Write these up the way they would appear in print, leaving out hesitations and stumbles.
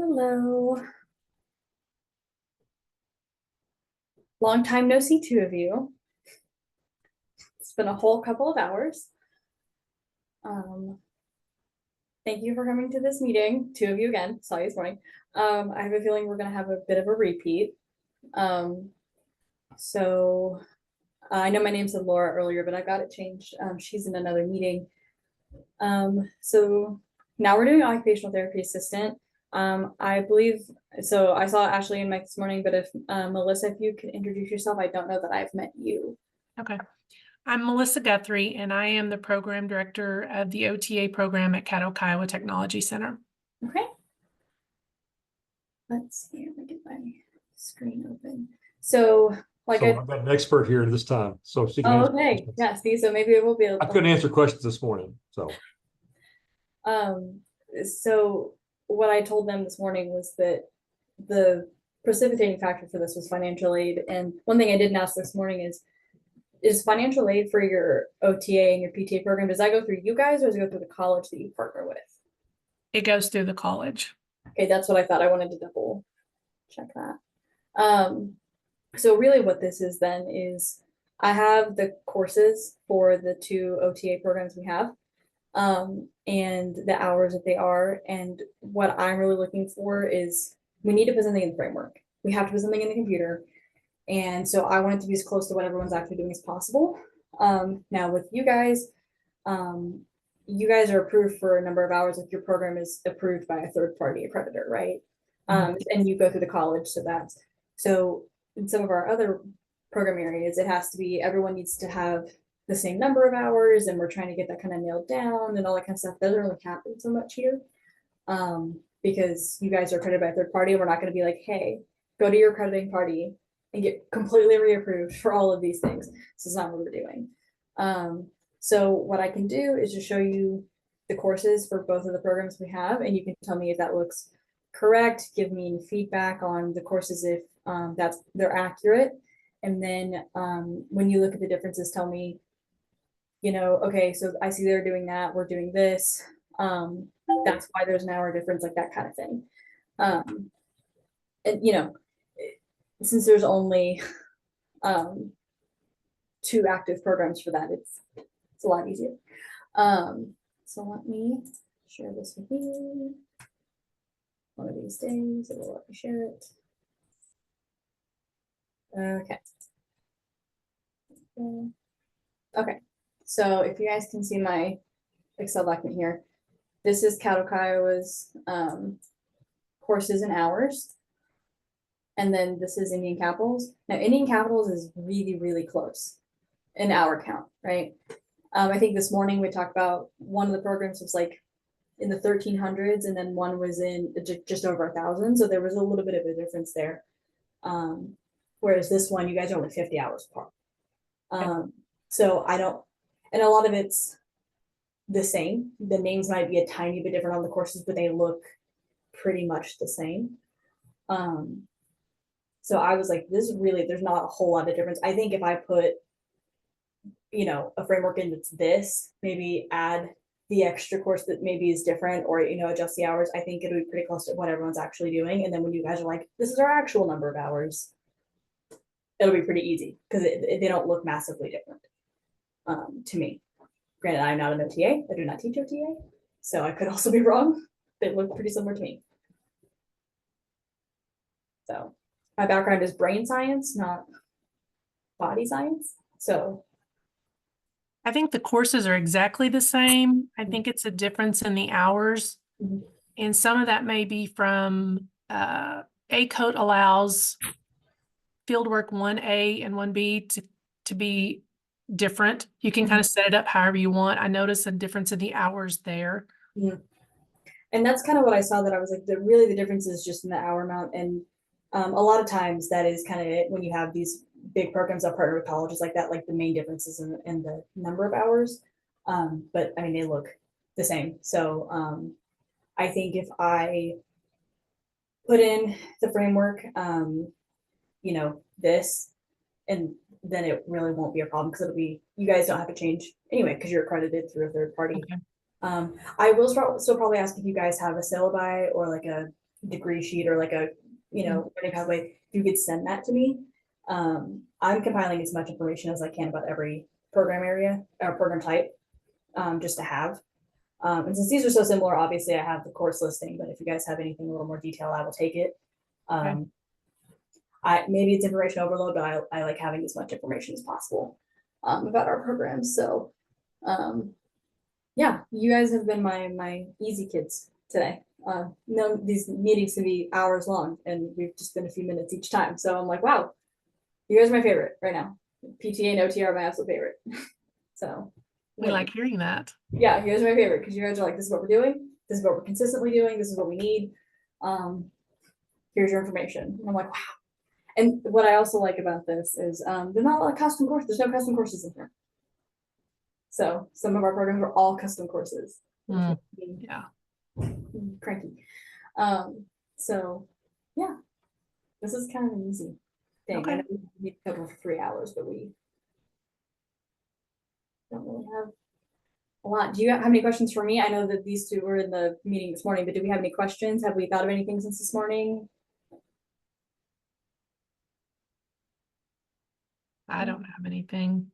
Hello. Long time no see, two of you. It's been a whole couple of hours. Um, Thank you for coming to this meeting. Two of you again. Saw you this morning. I have a feeling we're gonna have a bit of a repeat. Um, so I know my name said Laura earlier, but I got it changed. She's in another meeting. So now we're doing occupational therapy assistant. I believe so. I saw Ashley and Mike this morning, but if Melissa, if you could introduce yourself, I don't know that I've met you. Okay. I'm Melissa Guthrie, and I am the program director of the OTA program at Caddo, Kiowa Technology Center. Okay. Let's see if I get my screen open. So, like So I've got an expert here this time, so she can answer okay, questions. yeah, see, so maybe it will be I couldn't answer questions this morning, so. Um, so what I told them this morning was that the precipitating factor for this was financial aid. And one thing I didn't ask this morning is financial aid for your OTA and your PTA program, does that go through you guys or does it go through the college that you partner with? It goes through the college. Okay, that's what I thought. I wanted to double check that. So really what this is then is I have the courses for the two OTA programs we have, and the hours that they are. And what I'm really looking for is we need to put something in the framework. We have to put something in the computer. And so I want it to be as close to what everyone's actually doing as possible. Now with you guys are approved for a number of hours if your program is approved by a third party accreditor, right? And you go through the college, so in some of our other program areas, it has to be everyone needs to have the same number of hours, and we're trying to get that kind of nailed down and all that kind of stuff. That doesn't really happen so much here, because you guys are accredited by a third party, and we're not going to be like, hey, go to your accrediting party and get completely reapproved for all of these things. This is not what we're doing. So what I can do is just show you the courses for both of the programs we have, and you can tell me if that looks correct, give me any feedback on the courses if they're accurate. And then when you look at the differences, tell me, okay, so I see they're doing that, we're doing this. That's why there's an hour difference, like that kind of thing. And since there's only two active programs for that, it's a lot easier. So let me share this with you. One of these days, it will let me share it. Okay. Okay, so if you guys can see my Excel document here, this is Caddo, Kiowa's courses and hours. And then this is Indian Capitals. Now, Indian Capitals is really, really close in hour count, right? I think this morning we talked about one of the programs was like in the 1300s, and then one was in just over 1,000. So there was a little bit of a difference there. Whereas this one, you guys are only 50 hours apart. So I don't, and a lot of it's the same. The names might be a tiny bit different on the courses, but they look pretty much the same. So I was like, this really, there's not a whole lot of difference. I think if I put, a framework in that's this, maybe add the extra course that maybe is different, or, adjust the hours, I think it'll be pretty close to what everyone's actually doing. And then when you guys are like, this is our actual number of hours, it'll be pretty easy because they don't look massively different to me. Granted, I'm not an OTA. I do not teach OTA. So I could also be wrong. They look pretty similar to me. So my background is brain science, not body science. So I think the courses are exactly the same. I think it's a difference in the hours. Mhm. And some of that may be from ACOTE allows fieldwork 1A and 1B to be different. You can kind of set it up however you want. I noticed a difference in the hours there. Mhm. And that's kind of what I saw, that I was like, really the difference is just in the hour amount. And a lot of times that is kind of it when you have these big programs that partner with colleges like that, like the main differences in the number of hours. But I mean, they look the same. So I think if I put in the framework, this, and then it really won't be a problem because it'll be, you guys don't have to change anyway because you're accredited through a third party. Okay. I will still probably ask if you guys have a syllabi or like a degree sheet or like a, learning pathway, if you could send that to me. I'm compiling as much information as I can about every program area or program type, just to have. And since these are so similar, obviously I have the course listing, but if you guys have anything a little more detailed, I will take it. Maybe it's information overload, but I like having as much information as possible about our programs. So yeah, you guys have been my easy kids today. No, these meetings can be hours long and we've just been a few minutes each time. So I'm like, wow, you guys are my favorite right now. PTA and OT are my absolute favorite. So We like hearing that. yeah, you guys are my favorite because you guys are like, this is what we're doing. This is what we're consistently doing. This is what we need. Here's your information. And I'm like, wow. And what I also like about this is there's not a lot of custom courses. There's no custom courses in here. So some of our programs are all custom courses. Yeah. Cranky. So yeah, this is kind of an easy thing. Okay. I know we need to cover for 3 hours, but we don't really have a lot. Do you have any questions for me? I know that these two were in the meeting this morning, but do we have any questions? Have we thought of anything since this morning? I don't have anything.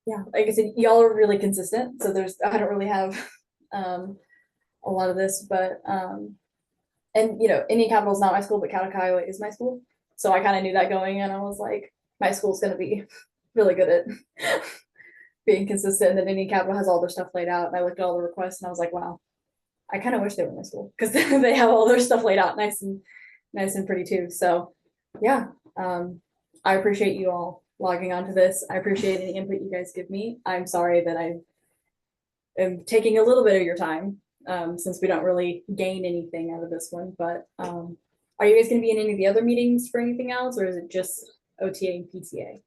Yeah, like I said, y'all are really consistent. So I don't really have a lot of this, but and Indian Capital is not my school, but Cowtock, Iowa is my school. So I kind of knew that going in. I was like, my school's going to be really good at being consistent. And then Indian Capital has all their stuff laid out. And I looked at all the requests and I was like, wow, I kind of wish they were in my school because they have all their stuff laid out nice and pretty too. So yeah, I appreciate you all logging onto this. I appreciate any input you guys give me. I'm sorry that I am taking a little bit of your time since we don't really gain anything out of this one. But are you guys going to be in any of the other meetings for anything else, or is it just OTA and PTA?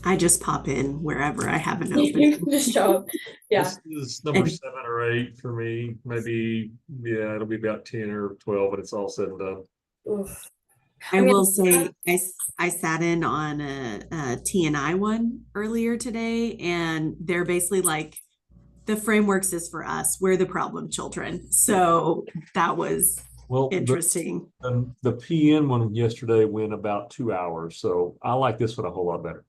I just pop in wherever I have an You open. just show up. Yeah. This is number 7 or 8 for me. Maybe, yeah, it'll be about 10 or 12 when it's all said and done. Oof. I will say I sat in on a T&I one earlier today, and they're basically like, the frameworks is for us. We're the problem children. So that was interesting. The PN one yesterday went about 2 hours. So I like this one a whole lot better.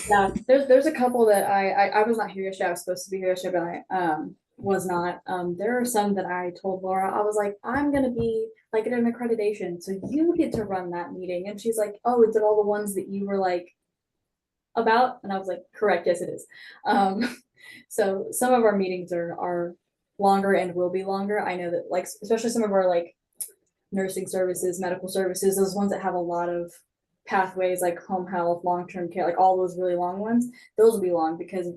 Yeah, there's a couple that I was not here yesterday. I was supposed to be here yesterday, but I was not. There are some that I told Laura, I was like, I'm gonna be like in an accreditation, so you get to run that meeting. And she's like, oh, is it all the ones that you were like about? And I was like, correct, yes it is. So some of our meetings are longer and will be longer. I know that, like, especially some of our like nursing services, medical services, those ones that have a lot of pathways like home health, long-term care, like all those really long ones, those will be long because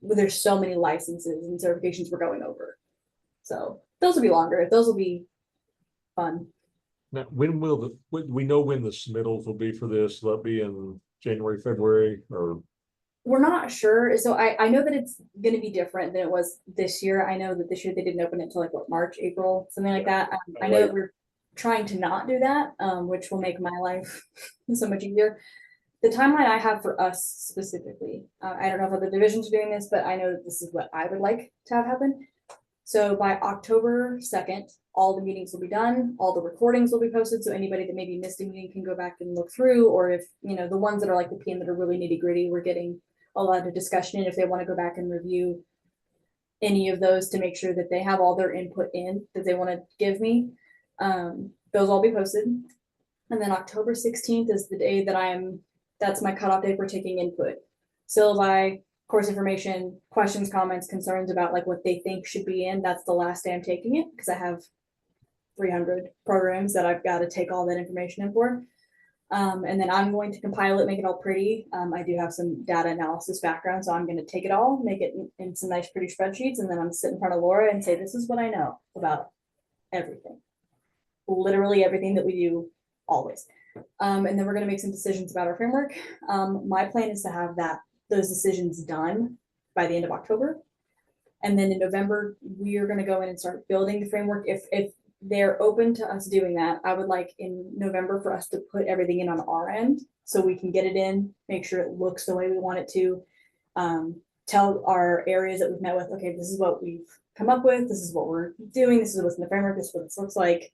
there's so many licenses and certifications we're going over. So those will be longer. Those will be fun. Now, when will we know when the submittals will be for this? Will that be in January, February, or? We're not sure. So I know that it's going to be different than it was this year. I know that this year they didn't open it until like what, March, April, something like that. I know that we're trying to not do that, which will make my life so much easier. The timeline I have for us specifically, I don't know if other divisions are doing this, but I know that this is what I would like to have happen. So by October 2nd, all the meetings will be done, all the recordings will be posted. So anybody that maybe missed a meeting can go back and look through, or if, the ones that are like the PM that are really nitty gritty, we're getting a lot of discussion. And if they want to go back and review any of those to make sure that they have all their input in that they want to give me, those all be posted. And then October 16th is the day that that's my cutoff day for taking input. Syllabi, course information, questions, comments, concerns about like what they think should be in. That's the last day I'm taking it because I have 300 programs that I've got to take all that information in for. And then I'm going to compile it, make it all pretty. I do have some data analysis background, so I'm going to take it all, make it in some nice pretty spreadsheets, and then I'm sit in front of Laura and say, this is what I know about everything. Literally everything that we do always. And then we're going to make some decisions about our framework. My plan is to have those decisions done by the end of October. And then in November, we are going to go in and start building the framework. If they're open to us doing that, I would like in November for us to put everything in on our end so we can get it in, make sure it looks the way we want it to, tell our areas that we've met with, okay, this is what we've come up with, this is what we're doing, this is what's in the framework, this is what this looks like.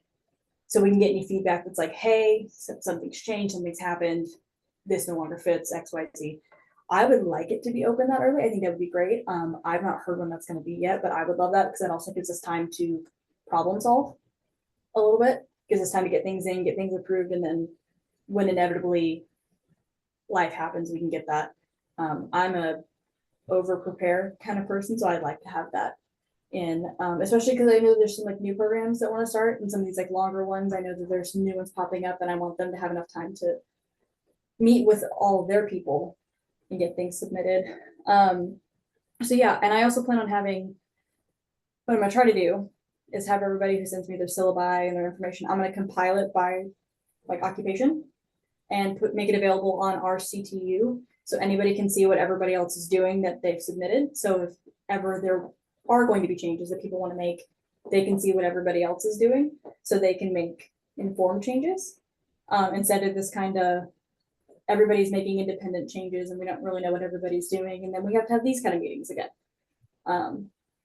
So we can get any feedback that's like, hey, something's changed, something's happened, this no longer fits, X, Y, Z. I would like it to be open that early. I think that would be great. I've not heard when that's going to be yet, but I would love that because that also gives us time to problem solve a little bit, gives us time to get things in, get things approved, and then when inevitably life happens, we can get that. I'm a over prepare kind of person, so I'd like to have that in, especially because I know there's some like new programs that want to start, and some of these like longer ones, I know that there's some new ones popping up, and I want them to have enough time to meet with all of their people and get things submitted. So yeah, and I also plan on having, what I'm gonna try to do is have everybody who sends me their syllabi and their information, I'm gonna compile it by like occupation and make it available on our CTU, so anybody can see what everybody else is doing that they've submitted. So if ever there are going to be changes that people want to make, they can see what everybody else is doing, so they can make informed changes, instead of this kind of everybody's making independent changes and we don't really know what everybody's doing, and then we have to have these kind of meetings again.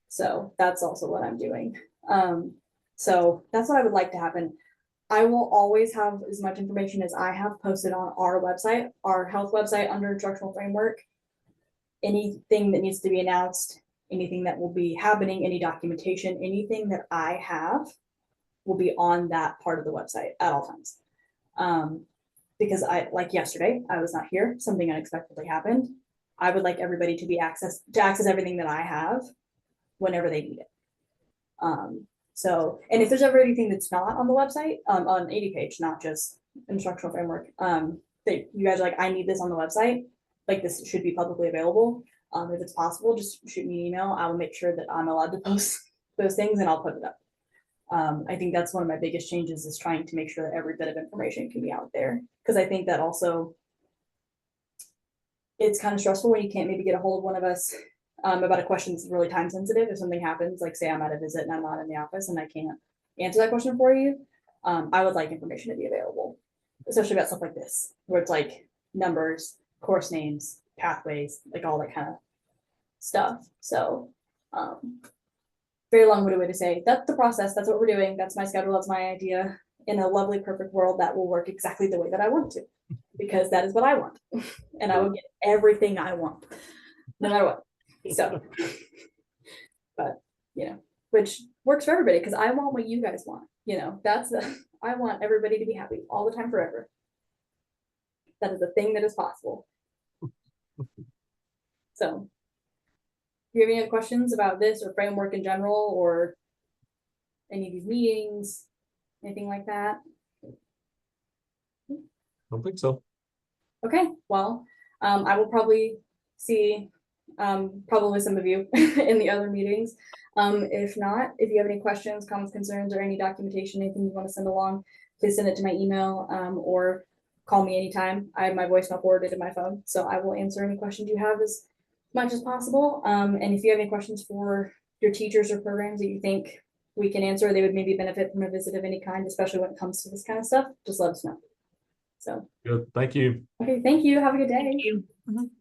So that's also what I'm doing. So that's what I would like to happen. I will always have as much information as I have posted on our website, our health website under instructional framework. Anything that needs to be announced, anything that will be happening, any documentation, anything that I have will be on that part of the website at all times. Because like yesterday, I was not here, something unexpectedly happened. I would like everybody to be access everything that I have whenever they need it. So, and if there's ever anything that's not on the website, on 80 page, not just instructional framework, that you guys are like, I need this on the website, like this should be publicly available. If it's possible, just shoot me an email. I will make sure that I'm allowed to post those things and I'll put it up. I think that's one of my biggest changes, is trying to make sure that every bit of information can be out there. Because I think that also, it's kind of stressful when you can't maybe get a hold of one of us about a question that's really time sensitive. If something happens, like say I'm at a visit and I'm not in the office and I can't answer that question for you, I would like information to be available, especially about stuff like this, where it's like numbers, course names, pathways, like all that kind of stuff. So very long-winded way to say that's the process, that's what we're doing, that's my schedule, that's my idea. In a lovely, perfect world, that will work exactly the way that I want to, because that is what I want. And I will get everything I want, no matter what. So, but you know, which works for everybody, because I want what you guys want. You know, I want everybody to be happy all the time, forever. That is a thing that is possible. So, do you have any other questions about this or framework in general, or any of these meetings, anything like that? I don't think so. Okay, well, I will probably see probably some of you in the other meetings. If not, if you have any questions, comments, concerns, or any documentation, anything you want to send along, please send it to my email, or call me anytime. I have my voicemail forwarded to my phone, so I will answer any questions you have as much as possible. And if you have any questions for your teachers or programs that you think we can answer, they would maybe benefit from a visit of any kind, especially when it comes to this kind of stuff, just let us know. So Good. Thank you. okay, thank you. Have a good day. Thank you. Mhm.